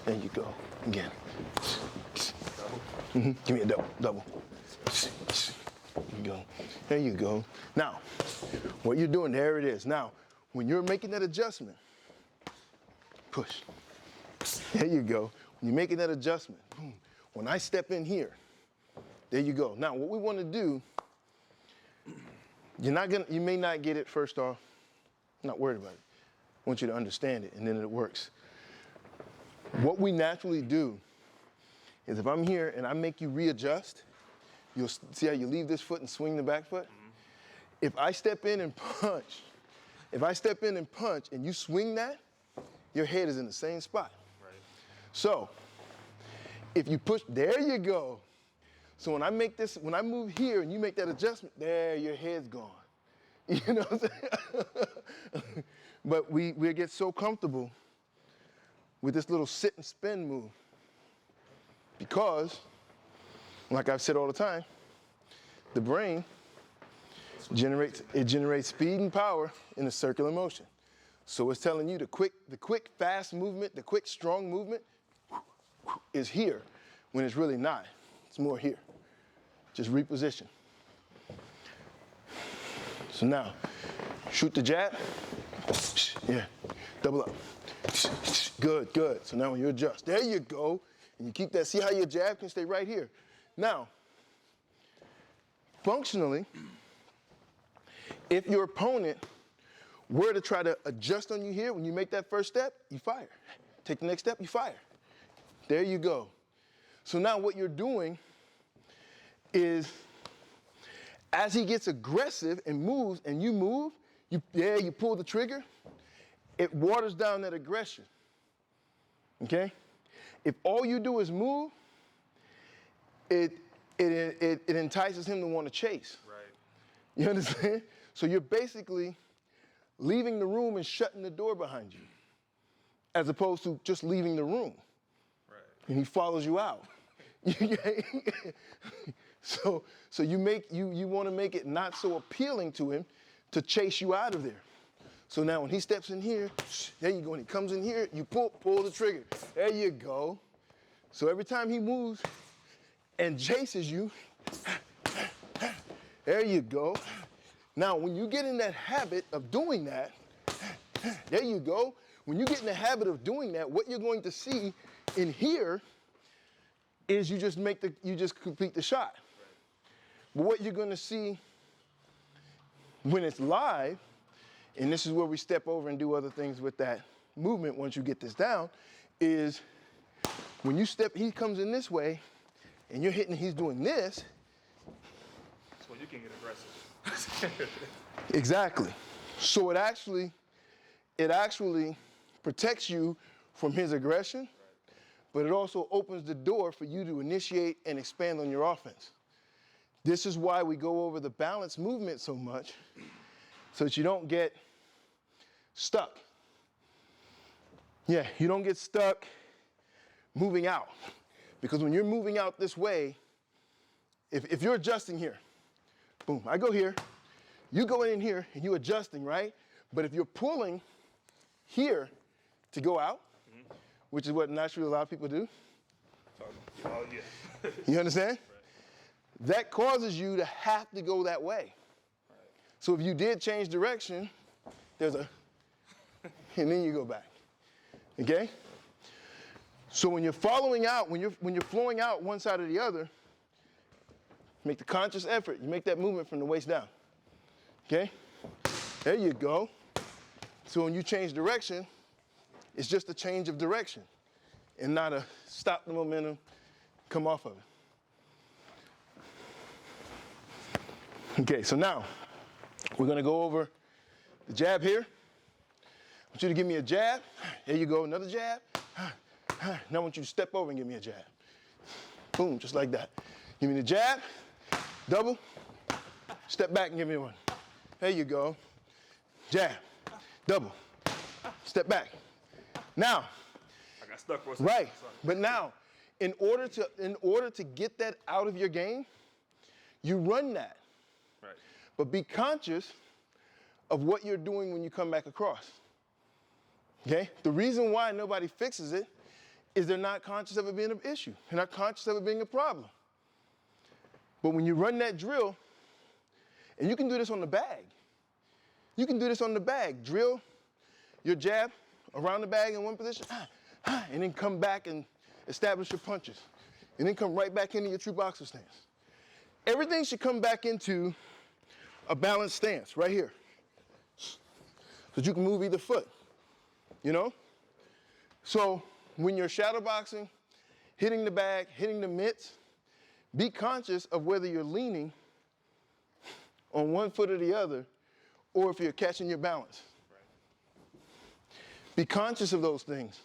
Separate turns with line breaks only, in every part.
There you go. Again. Give me a double. There you go. There you go. Now, what you're doing, there it is. Now, when you're making that adjustment, push. There you go. When you're making that adjustment, boom. When I step in here, there you go. Now, what we want to do, you may not get it first off. I'm not worried about it. I want you to understand it, and then it works. What we naturally do is if I'm here and I make you readjust, you'll see how you leave this foot and swing the back foot? Mm-hmm. If I step in and punch and you swing that, your head is in the same spot. Right. So, if you push, there you go. So when I move here and you make that adjustment, there, your head's gone. You know what I'm saying? But we get so comfortable with this little sit and spin move because, like I've said all the time, the brain generates speed and power in a circular motion. So it's telling you the quick, fast movement, the quick, strong movement is here when it's really not. It's more here. Just reposition. So now, shoot the jab. Yeah, double up. Good. So now when you adjust, there you go. And you keep that, see how your jab can stay right here. Now, functionally, if your opponent were to try to adjust on you here, when you make that first step, you fire. Take the next step, you fire. There you go. So now what you're doing is, as he gets aggressive and moves, and you move, you pull the trigger, it waters down that aggression. Okay? If all you do is move, it entices him to want to chase. Right. You understand? So you're basically leaving the room and shutting the door behind you, as opposed to just leaving the room. Right. And he follows you out. So you want to make it not so appealing to him to chase you out of there. So now when he steps in here, there you go. When he comes in here, you pull the trigger. There you go. So every time he moves and chases you, there you go. Now when you get in that habit of doing that, there you go. When you get in the habit of doing that, what you're going to see in here is you just complete the shot. Right. But what you're going to see when it's live, and this is where we step over and do other things with that movement once you get this down, is when you step, he comes in this way, and you're hitting, he's doing this.
That's when you can get aggressive.
Exactly. So it actually protects you from his aggression, but it also opens the door for you to initiate and expand on your offense. This is why we go over the balance movement so much, so that you don't get stuck. Yeah, you don't get stuck moving out. Because when you're moving out this way, if you're adjusting here, boom, I go here, you go in here and you're adjusting, right? But if you're pulling here to go out, which is what naturally a lot of people do.
Oh, yeah.
You understand? Right. That causes you to have to go that way. Right. So if you did change direction, there's a, and then you go back. Okay? So when you're following out, when you're flowing out one side or the other, make the conscious effort. You make that movement from the waist down. Okay? There you go. So when you change direction, it's just a change of direction and not a stop the momentum, come off of it. Okay, so now we're gonna go over the jab here. I want you to give me a jab. There you go, another jab. Now I want you to step over and give me a jab. Boom, just like that. Give me the jab, double, step back and give me one. There you go. Jab, double, step back. Now,
I got stuck for a second.
Right, but now, in order to get that out of your game, you run that. Right. But be conscious of what you're doing when you come back across. Okay? The reason why nobody fixes it is they're not conscious of it being an issue. They're not conscious of it being a problem. But when you run that drill, and you can do this on the bag. You can do this on the bag. Drill your jab around the bag in one position, and then come back and establish your punches. And then come right back into your true boxer stance. Everything should come back into a balanced stance right here. So that you can move either foot, you know? So when you're shadow boxing, hitting the bag, hitting the mitts, be conscious of whether you're leaning on one foot or the other, or if you're catching your balance. Be conscious of those things.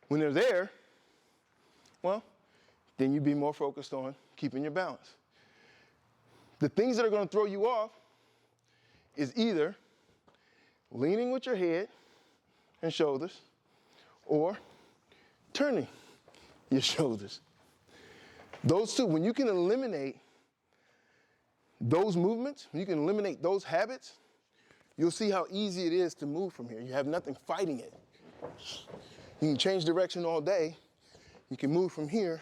When they're there, well, then you be more focused on keeping your balance. The things that are going to throw you off is either leaning with your head and shoulders or turning your shoulders. Those two, when you can eliminate those movements, when you can eliminate those habits, you'll see how easy it is to move from here. You have nothing fighting it. You can change direction all day. You can move from here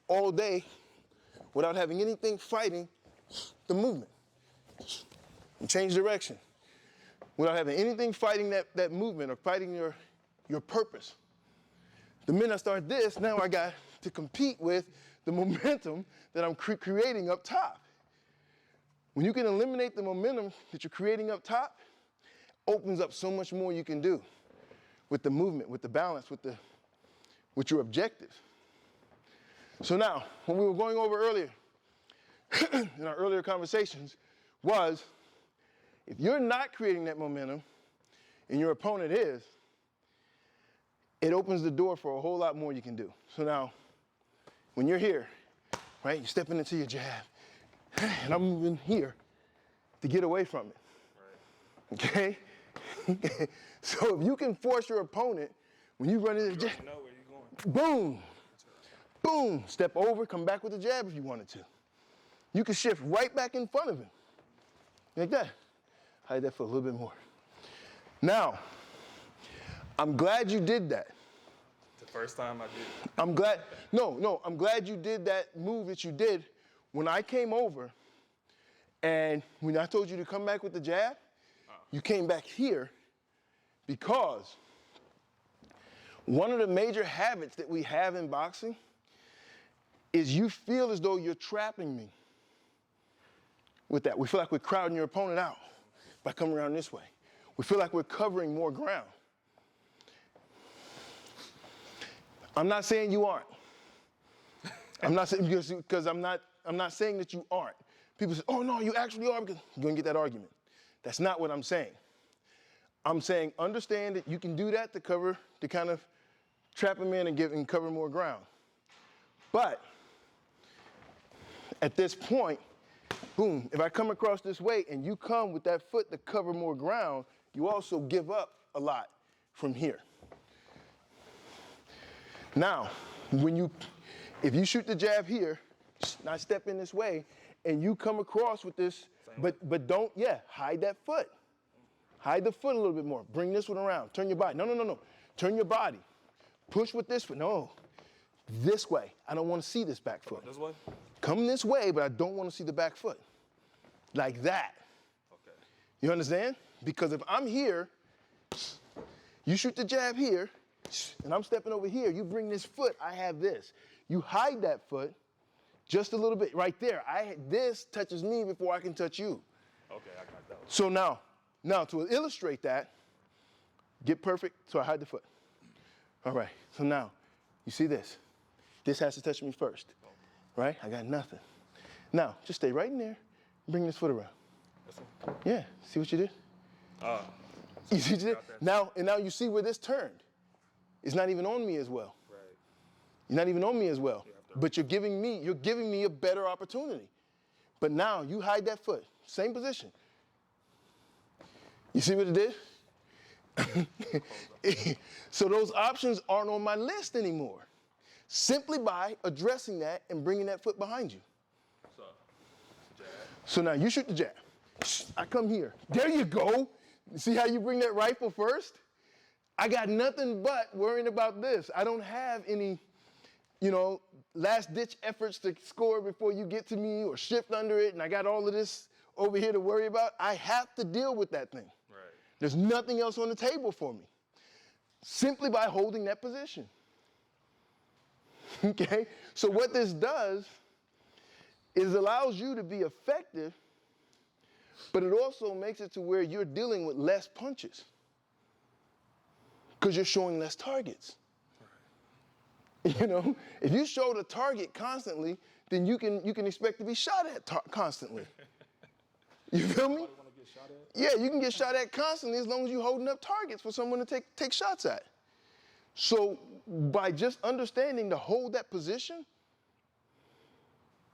all day without having anything fighting the movement. You change direction without having anything fighting that movement or fighting your purpose. The minute I start this, now I got to compete with the momentum that I'm creating up top. When you can eliminate the momentum that you're creating up top, opens up so much more you can do with the movement, with the balance, with your objectives. So now, what we were going over earlier, in our earlier conversations, was if you're not creating that momentum and your opponent is, it opens the door for a whole lot more you can do. So now, when you're here, right, you're stepping into your jab, and I'm moving here to get away from it. Right. Okay? So if you can force your opponent, when you run into the jab,
know where you're going.
boom, boom, step over, come back with the jab if you wanted to. You can shift right back in front of him. Like that. Hide that foot a little bit more. Now, I'm glad you did that.
The first time I did.
I'm glad, I'm glad you did that move that you did. When I came over, and when I told you to come back with the jab, you came back here because one of the major habits that we have in boxing is you feel as though you're trapping me with that. We feel like we're crowding your opponent out by coming around this way. We feel like we're covering more ground. I'm not saying you aren't. I'm not saying because I'm not saying that you aren't. People say, oh no, you actually are, because you're gonna get that argument. That's not what I'm saying. I'm saying understand that you can do that to kind of trap them in and cover more ground. But at this point, boom, if I come across this way and you come with that foot to cover more ground, you also give up a lot from here. Now, if you shoot the jab here, and I step in this way, and you come across with this, but don't, hide that foot. Hide the foot a little bit more. Bring this one around. Turn your body. No. Turn your body. Push with this foot. No. This way. I don't want to see this back foot.
This way?
Come this way, but I don't want to see the back foot. Like that.
Okay.
You understand? Because if I'm here, you shoot the jab here, and I'm stepping over here, you bring this foot, I have this. You hide that foot just a little bit right there. This touches me before I can touch you.
Okay, I got that one.
So now to illustrate that, get perfect, so I hide the foot. All right, so now, you see this? This has to touch me first, right? I got nothing. Now, just stay right in there, bring this foot around.
This one?
Yeah, see what you did? You see what you did? Now you see where this turned. It's not even on me as well.
Right.
You're not even on me as well. But you're giving me a better opportunity. But now you hide that foot, same position. You see what it did? So those options aren't on my list anymore. Simply by addressing that and bringing that foot behind you. So now you shoot the jab. I come here. There you go. See how you bring that rifle first? I got nothing but worrying about this. I don't have any, last-ditch efforts to score before you get to me or shift under it, and I got all of this over here to worry about. I have to deal with that thing.
Right.
There's nothing else on the table for me, simply by holding that position. Okay? So what this does is allows you to be effective, but it also makes it to where you're dealing with less punches because you're showing less targets. Right. If you show the target constantly, then you can expect to be shot at constantly. You feel me?
Get shot at?
Yeah, you can get shot at constantly as long as you're holding up targets for someone to take shots at. So by just understanding to hold that position,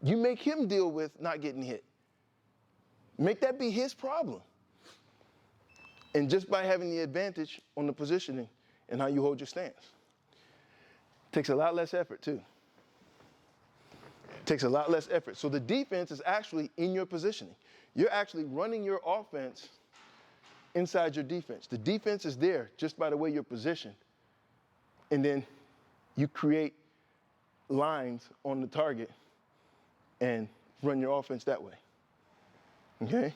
you make him deal with not getting hit. Make that be his problem. And just by having the advantage on the positioning and how you hold your stance. Takes a lot less effort too. Takes a lot less effort. So the defense is actually in your positioning. You're actually running your offense inside your defense. The defense is there just by the way you're positioned. And then you create lines on the target and run your offense that way. Okay?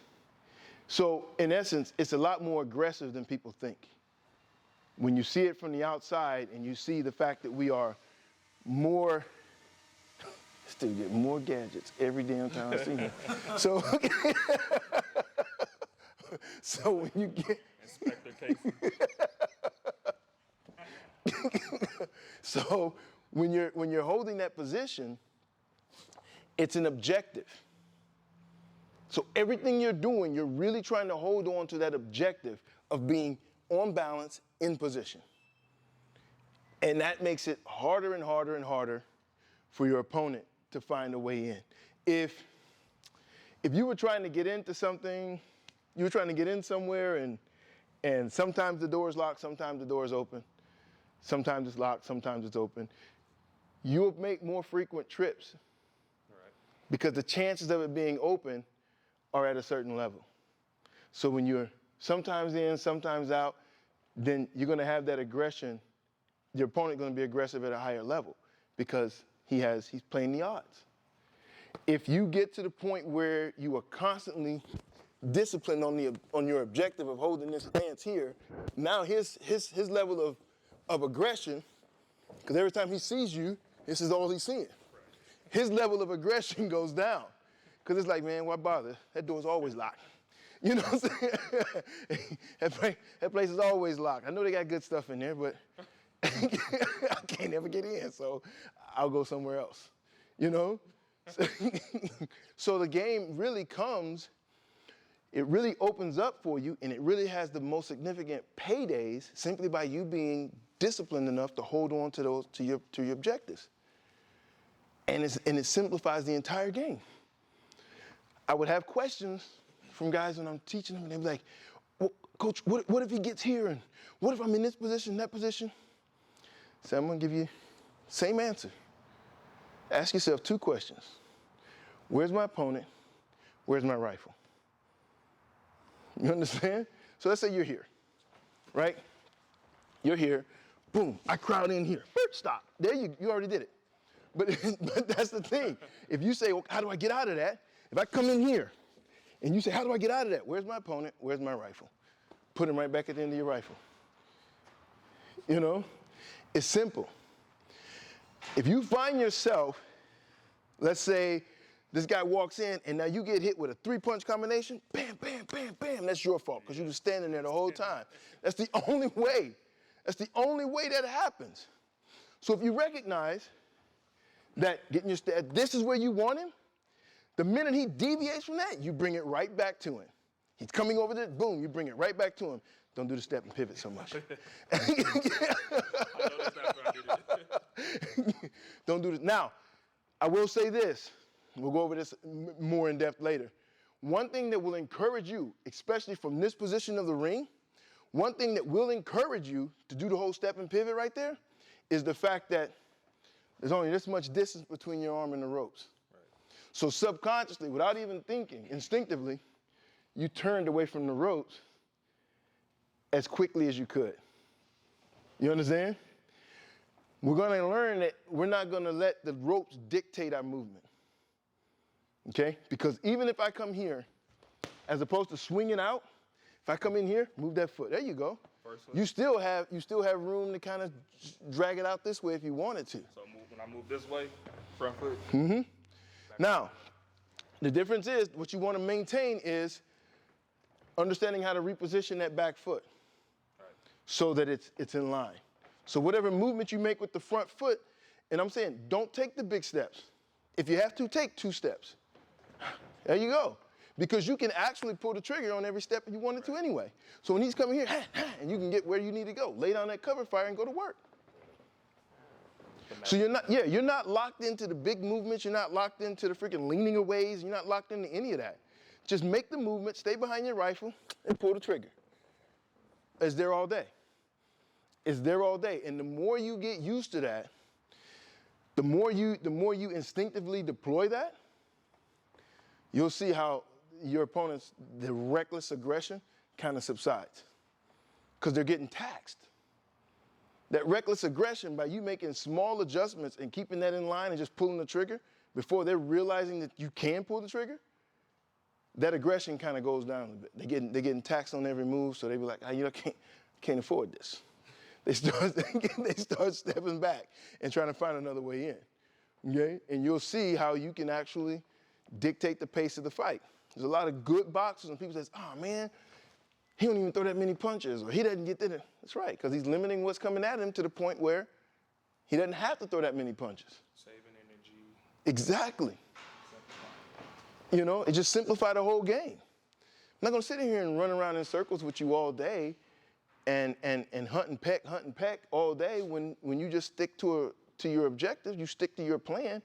So in essence, it's a lot more aggressive than people think. When you see it from the outside and you see the fact that we are more, still get more gadgets every damn time I see him. So, so when you get
Inspector Casey.
So when you're holding that position, it's an objective. So everything you're doing, you're really trying to hold on to that objective of being on balance in position. And that makes it harder and harder and harder for your opponent to find a way in. If you were trying to get into something, you were trying to get in somewhere and sometimes the door is locked, sometimes the door is open. Sometimes it's locked, sometimes it's open. You'll make more frequent trips because the chances of it being open are at a certain level. So when you're sometimes in, sometimes out, then you're going to have that aggression. Your opponent going to be aggressive at a higher level because he's playing the odds. If you get to the point where you are constantly disciplined on your objective of holding this stance here, now his level of aggression, because every time he sees you, this is all he's seeing. His level of aggression goes down. Because it's like, man, why bother? That door's always locked. You know what I'm saying? That place is always locked. I know they got good stuff in there, but I can't ever get in, so I'll go somewhere else. So the game really it really opens up for you, and it really has the most significant paydays simply by you being disciplined enough to hold on to your objectives. And it simplifies the entire game. I would have questions from guys when I'm teaching them, and they'd be like, well, Coach, what if he gets here? And what if I'm in this position, that position? So I'm going to give you the same answer. Ask yourself two questions. Where's my opponent? Where's my rifle? You understand? So let's say you're here, right? You're here. Boom, I crowd in here. Stop. There you already did it. But that's the thing. If you say, well, how do I get out of that? If I come in here and you say, how do I get out of that? Where's my opponent? Where's my rifle? Put him right back at the end of your rifle. It's simple. If you find yourself, let's say this guy walks in and now you get hit with a 3-punch combination, bam, bam, bam, bam, that's your fault because you were standing there the whole time. That's the only way. That's the only way that happens. So if you recognize that this is where you want him, the minute he deviates from that, you bring it right back to him. He's coming over there, boom, you bring it right back to him. Don't do the step and pivot so much. Don't do this. Now, I will say this. We'll go over this more in depth later. One thing that will encourage you, especially from this position of the ring, one thing that will encourage you to do the whole step and pivot right there is the fact that there's only this much distance between your arm and the ropes. Right. So subconsciously, without even thinking, instinctively, you turned away from the ropes as quickly as you could. You understand? We're going to learn that we're not going to let the ropes dictate our movement. Okay? Because even if I come here, as opposed to swinging out, if I come in here, move that foot. There you go.
First foot.
You still have room to kind of drag it out this way if you wanted to.
So when I move this way, front foot.
Mm-hmm. Now, the difference is what you want to maintain is understanding how to reposition that back foot so that it's in line. So whatever movement you make with the front foot, and I'm saying don't take the big steps. If you have to, take 2 steps. There you go. Because you can actually pull the trigger on every step you wanted to anyway. So when he's coming here, and you can get where you need to go. Lay down that cover fire and go to work. So you're not locked into the big movements. You're not locked into the freaking leaning aways. You're not locked into any of that. Just make the movement, stay behind your rifle, and pull the trigger. It's there all day. It's there all day. And the more you get used to that, the more you instinctively deploy that, you'll see how your opponent's, the reckless aggression kind of subsides. Because they're getting taxed. That reckless aggression, by you making small adjustments and keeping that in line and just pulling the trigger before they're realizing that you can pull the trigger, that aggression kind of goes down a bit. They're getting taxed on every move, so they be like, can't afford this. They start stepping back and trying to find another way in. Okay? And you'll see how you can actually dictate the pace of the fight. There's a lot of good boxers and people say, oh man, he don't even throw that many punches, or he doesn't get that. That's right, because he's limiting what's coming at him to the point where he doesn't have to throw that many punches.
Saving energy.
Exactly. You know, it just simplified the whole game. I'm not gonna sit in here and run around in circles with you all day and hunt and peck all day when you just stick to your objective, you stick to your plan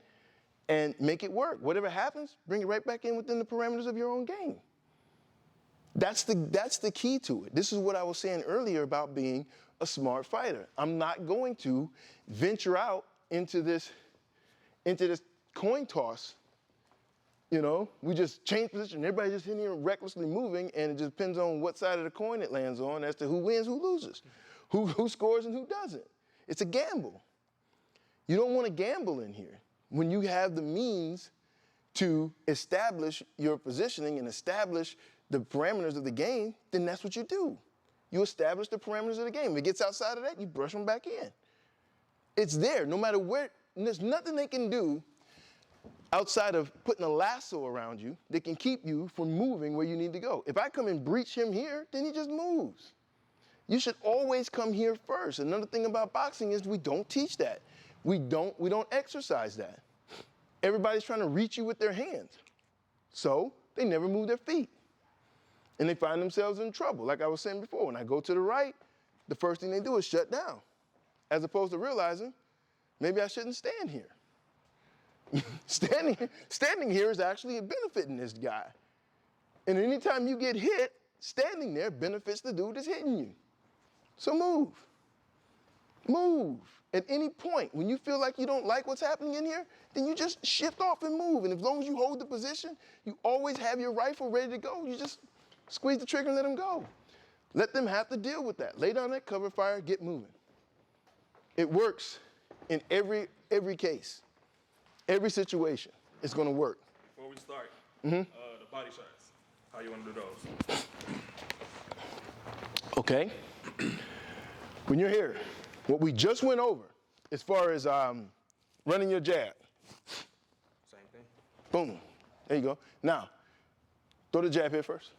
and make it work. Whatever happens, bring it right back in within the parameters of your own game. That's the key to it. This is what I was saying earlier about being a smart fighter. I'm not going to venture out into this coin toss. You know, we just change position. Everybody's just in here recklessly moving, and it just depends on what side of the coin it lands on as to who wins, who loses, who scores and who doesn't. It's a gamble. You don't want to gamble in here. When you have the means to establish your positioning and establish the parameters of the game, then that's what you do. You establish the parameters of the game. If it gets outside of that, you brush them back in. It's there, no matter where. And there's nothing they can do outside of putting a lasso around you that can keep you from moving where you need to go. If I come and breach him here, then he just moves. You should always come here first. Another thing about boxing is we don't teach that. We don't exercise that. Everybody's trying to reach you with their hands. So they never move their feet. And they find themselves in trouble. Like I was saying before, when I go to the right, the first thing they do is shut down. As opposed to realizing, maybe I shouldn't stand here. Standing here is actually benefiting this guy. And anytime you get hit, standing there benefits the dude that's hitting you. So move. Move. At any point, when you feel like you don't like what's happening in here, then you just shift off and move. And as long as you hold the position, you always have your rifle ready to go. You just squeeze the trigger and let them go. Let them have to deal with that. Lay down that cover fire, get moving. It works in every case. Every situation, it's going to work.
Before we start, the body shots, how you want to do those?
Okay. When you're here, what we just went over as far as running your jab.
Same thing.
Boom. There you go. Now, throw the jab here first.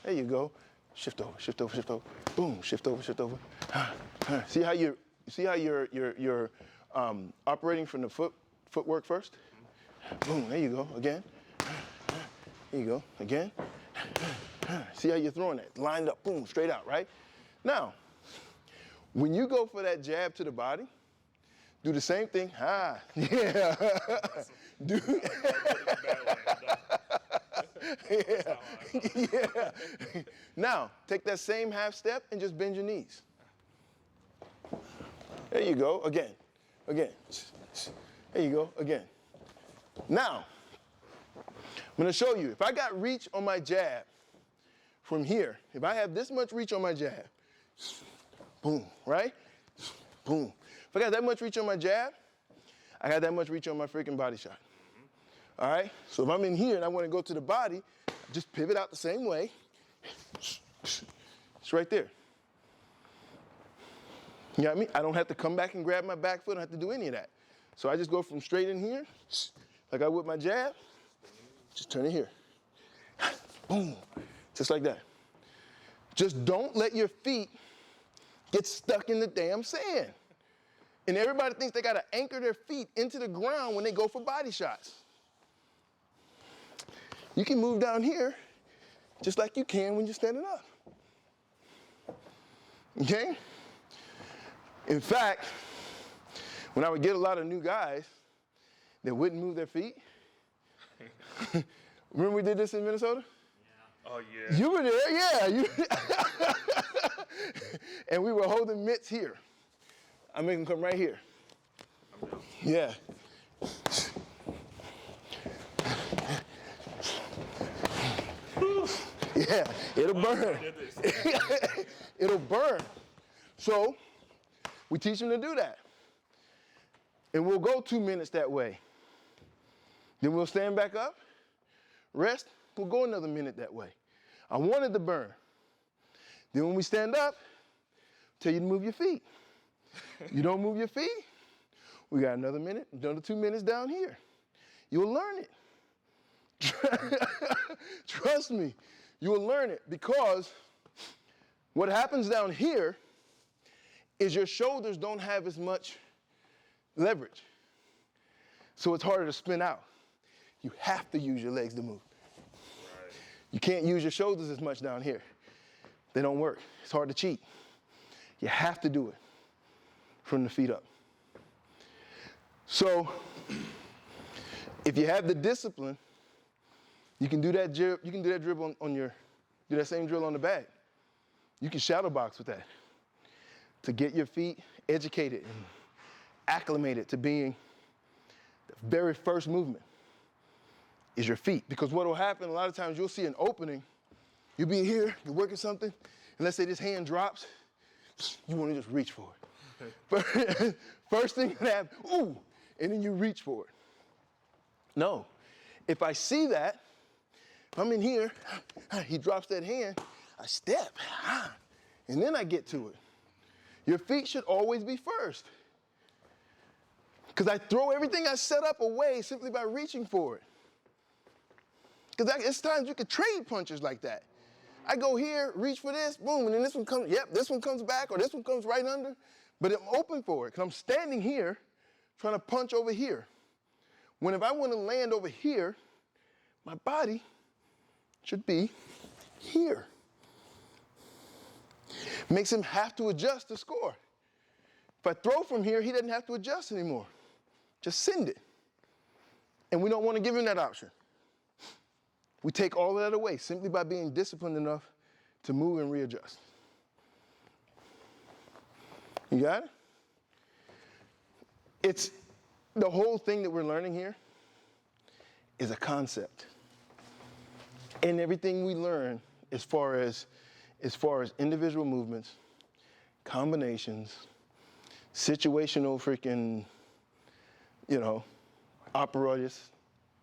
There you go. Shift over, shift over, shift over. Boom. Shift over, shift over. See how you're operating from the footwork first? Boom. There you go. Again. There you go. Again. See how you're throwing that? Lined up. Boom. Straight out. Right? Now, when you go for that jab to the body, do the same thing. Yeah. Do. Yeah. Now, take that same half step and just bend your knees. There you go. Again. There you go. Again. Now, I'm going to show you. If I got reach on my jab from here, if I have this much reach on my jab, boom, right? boom. If I got that much reach on my jab, I got that much reach on my freaking body shot. All right? So if I'm in here and I want to go to the body, just pivot out the same way. It's right there. You know what I mean? I don't have to come back and grab my back foot. I don't have to do any of that. So I just go from straight in here, like I would my jab, just turn it here. Boom. Just like that. Just don't let your feet get stuck in the damn sand. And everybody thinks they got to anchor their feet into the ground when they go for body shots. You can move down here just like you can when you're standing up. Okay? In fact, when I would get a lot of new guys that wouldn't move their feet, remember we did this in Minnesota?
Yeah. Oh, yeah.
You were there, yeah. And we were holding mitts here. I make them come right here. Yeah. Yeah, it'll burn. It'll burn. So we teach them to do that. And we'll go 2 minutes that way. Then we'll stand back up, rest, we'll go another minute that way. I wanted to burn. Then when we stand up, tell you to move your feet. You don't move your feet, we got another minute, another 2 minutes down here. You'll learn it. Trust me, you will learn it, because what happens down here is your shoulders don't have as much leverage. So it's harder to spin out. You have to use your legs to move. Right. You can't use your shoulders as much down here. They don't work. It's hard to cheat. You have to do it from the feet up. So if you have the discipline, you can do that dribble do that same drill on the bag. You can shadow box with that to get your feet educated and acclimated to being the very first movement is your feet. Because what will happen, a lot of times you'll see an opening, you'll be here, you're working something, and let's say this hand drops, you want to just reach for it. First thing that happens, ooh, and then you reach for it. No, if I see that, if I'm in here, he drops that hand, I step, and then I get to it. Your feet should always be first. Because I throw everything I set up away simply by reaching for it. Because it's times you can trade punches like that. I go here, reach for this, boom, and then this one comes, this one comes back, or this one comes right under, but I'm open for it, because I'm standing here trying to punch over here. When if I want to land over here, my body should be here. Makes him have to adjust to score. If I throw from here, he doesn't have to adjust anymore. Just send it. And we don't want to give him that option. We take all of that away simply by being disciplined enough to move and readjust. You got it? It's the whole thing that we're learning here is a concept. And everything we learn as far as individual movements, combinations, situational freaking, operators,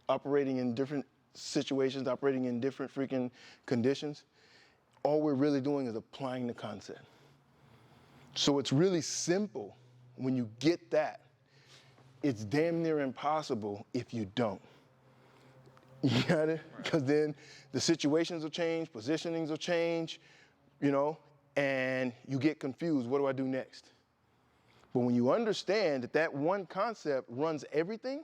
operating in different situations, operating in different freaking conditions, all we're really doing is applying the concept. So it's really simple when you get that. It's damn near impossible if you don't. You got it? Because then the situations will change, positionings will change, and you get confused. What do I do next? But when you understand that one concept runs everything,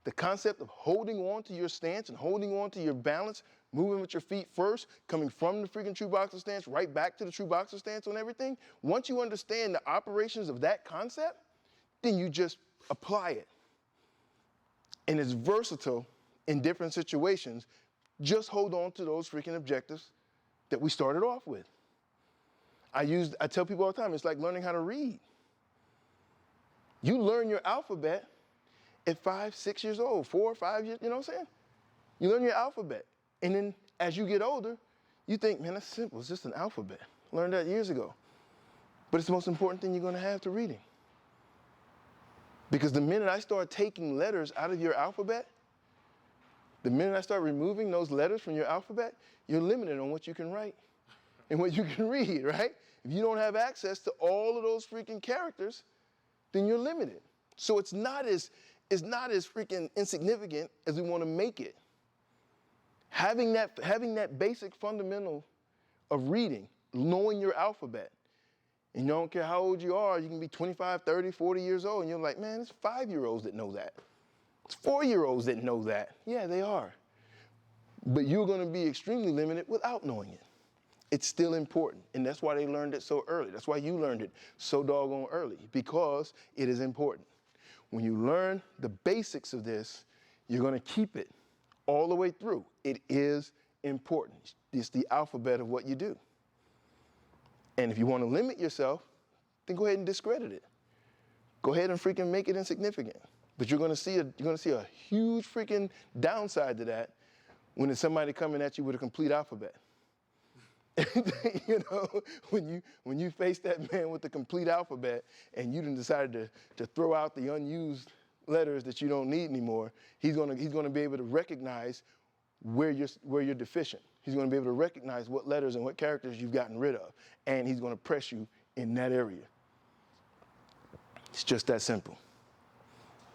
the concept of holding on to your stance and holding on to your balance, moving with your feet first, coming from the freaking true boxer stance right back to the true boxer stance on everything, once you understand the operations of that concept, then you just apply it. And it's versatile in different situations. Just hold on to those freaking objectives that we started off with. I tell people all the time, it's like learning how to read. You learn your alphabet at 5, 6 years old, 4 or 5 years, you know what I'm saying? You learn your alphabet. And then as you get older, you think, man, that's simple. It's just an alphabet. Learned that years ago. But it's the most important thing you're going to have to reading. Because the minute I start taking letters out of your alphabet, the minute I start removing those letters from your alphabet, you're limited on what you can write and what you can read, right? If you don't have access to all of those freaking characters, then you're limited. So it's not as freaking insignificant as we want to make it. Having that basic fundamental of reading, knowing your alphabet, and you don't care how old you are, you can be 25, 30, 40 years old, and you're like, man, it's 5-year-olds that know that. It's 4-year-olds that know that. Yeah, they are. But you're going to be extremely limited without knowing it. It's still important, and that's why they learned it so early. That's why you learned it so doggone early, because it is important. When you learn the basics of this, you're going to keep it all the way through. It is important. It's the alphabet of what you do. And if you want to limit yourself, then go ahead and discredit it. Go ahead and freaking make it insignificant. But you're going to see a huge freaking downside to that when it's somebody coming at you with a complete alphabet. You know, when you face that man with the complete alphabet and you decided to throw out the unused letters that you don't need anymore, he's going to be able to recognize where you're deficient. He's going to be able to recognize what letters and what characters you've gotten rid of, and he's going to press you in that area. It's just that simple.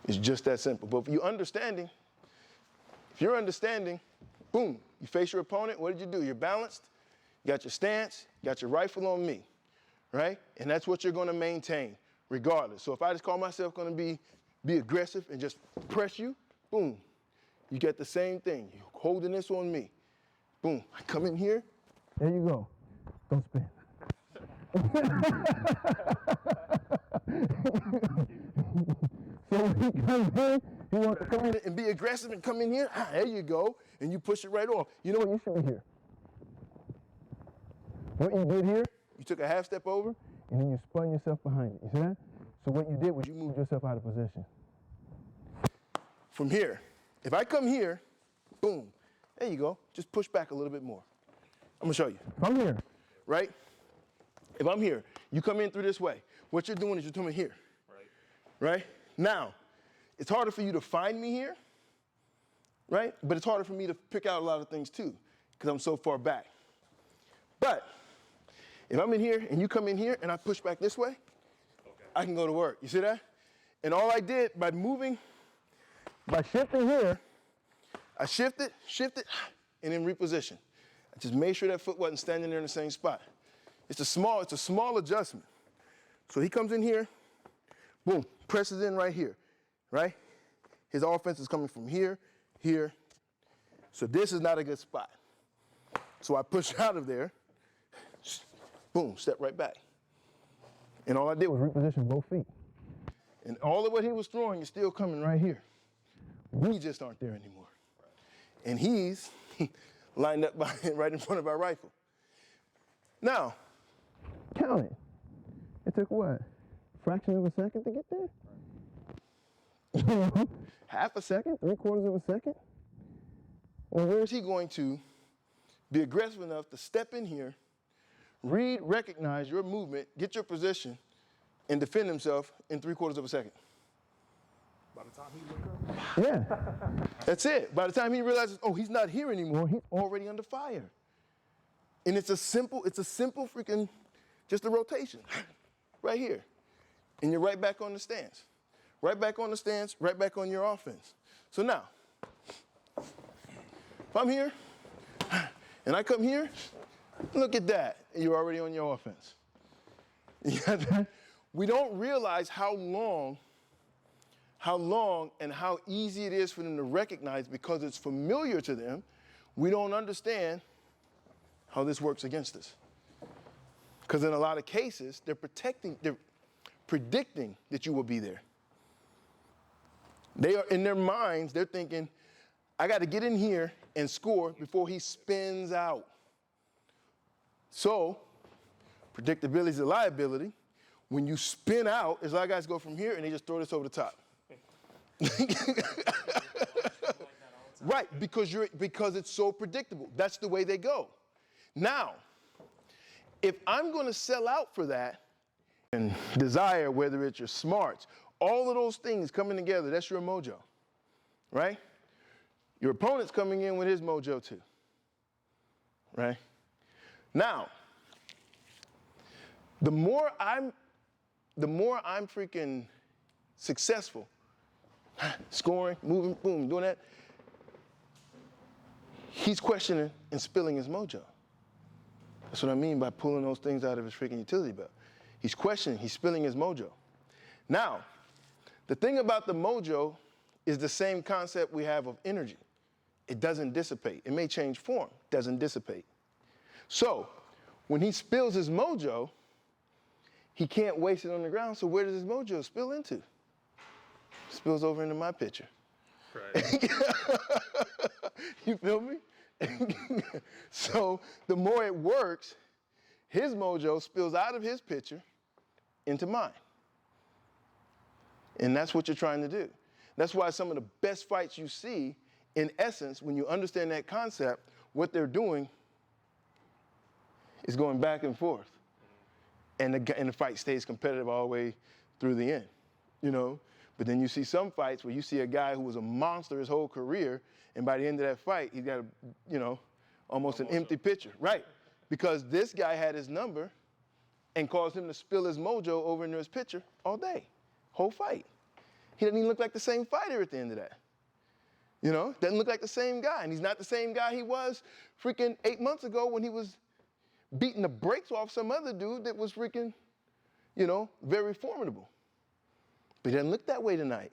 It's just that simple. But if you're understanding, boom, you face your opponent, what did you do? You're balanced, you got your stance, you got your rifle on me, right? And that's what you're going to maintain regardless. So if I just call myself going to be aggressive and just press you, boom, you get the same thing. You're holding this on me. Boom, I come in here, there you go. Don't spin. So when he comes in, he wants to come in and be aggressive and come in here, there you go, and you push it right off. You know what, you shouldn't here. What you did here, you took a half step over, and then you spun yourself behind it. You see that? So what you did was you moved yourself out of position. From here, if I come here, boom, there you go. Just push back a little bit more. I'm gonna show you. If I'm here, right? If I'm here, you come in through this way. What you're doing is you're coming here, right? Now, it's harder for you to find me here, right? But it's harder for me to pick out a lot of things too, because I'm so far back. But if I'm in here and you come in here and I push back this way, I can go to work. You see that? And all I did by shifting here, I shifted, and then reposition. I just made sure that foot wasn't standing there in the same spot. It's a small adjustment. So he comes in here, boom, presses in right here, right? His offense is coming from here, here. So this is not a good spot. So I push out of there, boom, step right back. And all I did was reposition both feet. And all of what he was throwing is still coming right here. We just aren't there anymore. And he's lined up right in front of our rifle. Now, count it. It took what? Fraction of a second to get there? Half a second? 3/4 of a second? Well, where is he going to be aggressive enough to step in here, read, recognize your movement, get your position, and defend himself in 3/4 of a second?
By the time he looked up?
Yeah, that's it. By the time he realizes, oh, he's not here anymore, he's already under fire. And it's a simple freaking, just a rotation, right here. And you're right back on the stance. Right back on the stance, right back on your offense. So now, if I'm here, and I come here, look at that, and you're already on your offense. You got that? We don't realize how long and how easy it is for them to recognize because it's familiar to them. We don't understand how this works against us. Because in a lot of cases, they're predicting that you will be there. They are, in their minds, they're thinking, I got to get in here and score before he spins out. So, predictability is a liability. When you spin out, it's like guys go from here and they just throw this over the top. Right, because it's so predictable. That's the way they go. Now, if I'm going to sell out for that and desire, whether it's your smarts All of those things coming together, that's your mojo, right? Your opponent's coming in with his mojo too, right? Now, the more I'm freaking successful, scoring, moving, boom, doing that, he's questioning and spilling his mojo. That's what I mean by pulling those things out of his freaking utility belt. He's questioning, he's spilling his mojo. Now, the thing about the mojo is the same concept we have of energy. It doesn't dissipate. It may change form, doesn't dissipate. So, when he spills his mojo, he can't waste it on the ground, so where does his mojo spill into? Spills over into my pitcher.
Right.
You feel me? So the more it works, his mojo spills out of his pitcher into mine. And that's what you're trying to do. That's why some of the best fights you see, in essence, when you understand that concept, what they're doing is going back and forth. And the fight stays competitive all the way through the end, you know? But then you see some fights where you see a guy who was a monster his whole career, and by the end of that fight, he's got, almost an empty pitcher. Right, because this guy had his number and caused him to spill his mojo over into his pitcher all day, whole fight. He doesn't even look like the same fighter at the end of that. Doesn't look like the same guy, and he's not the same guy he was freaking 8 months ago when he was beating the brakes off some other dude that was freaking, very formidable. But he doesn't look that way tonight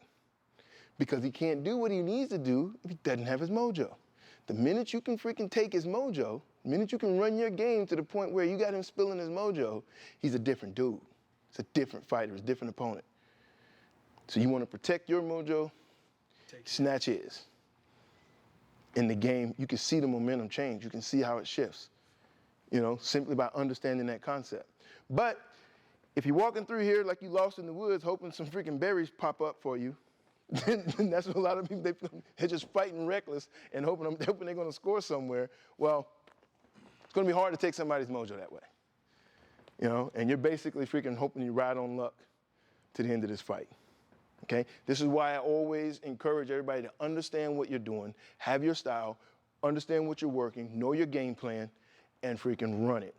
because he can't do what he needs to do if he doesn't have his mojo. The minute you can freaking take his mojo, the minute you can run your game to the point where you got him spilling his mojo, he's a different dude. It's a different fighter, it's a different opponent. So you want to protect your mojo, snatch his. In the game, you can see the momentum change. You can see how it shifts, simply by understanding that concept. But if you're walking through here like you lost in the woods, hoping some freaking berries pop up for you, then that's what a lot of people, they're just fighting reckless and hoping they're going to score somewhere. Well, it's going to be hard to take somebody's mojo that way, and you're basically freaking hoping you ride on luck to the end of this fight. Okay? This is why I always encourage everybody to understand what you're doing, have your style, understand what you're working, know your game plan, and freaking run it.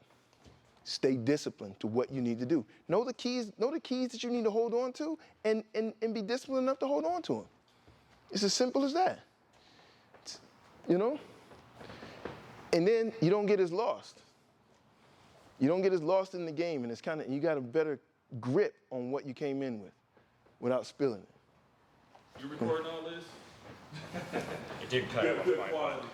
Stay disciplined to what you need to do. Know the keys that you need to hold on to and be disciplined enough to hold on to them. It's as simple as that. And then you don't get as lost. You don't get as lost in the game, and you got a better grip on what you came in with without spilling it.
You recording all this?
It did cut
Good
off my
quality.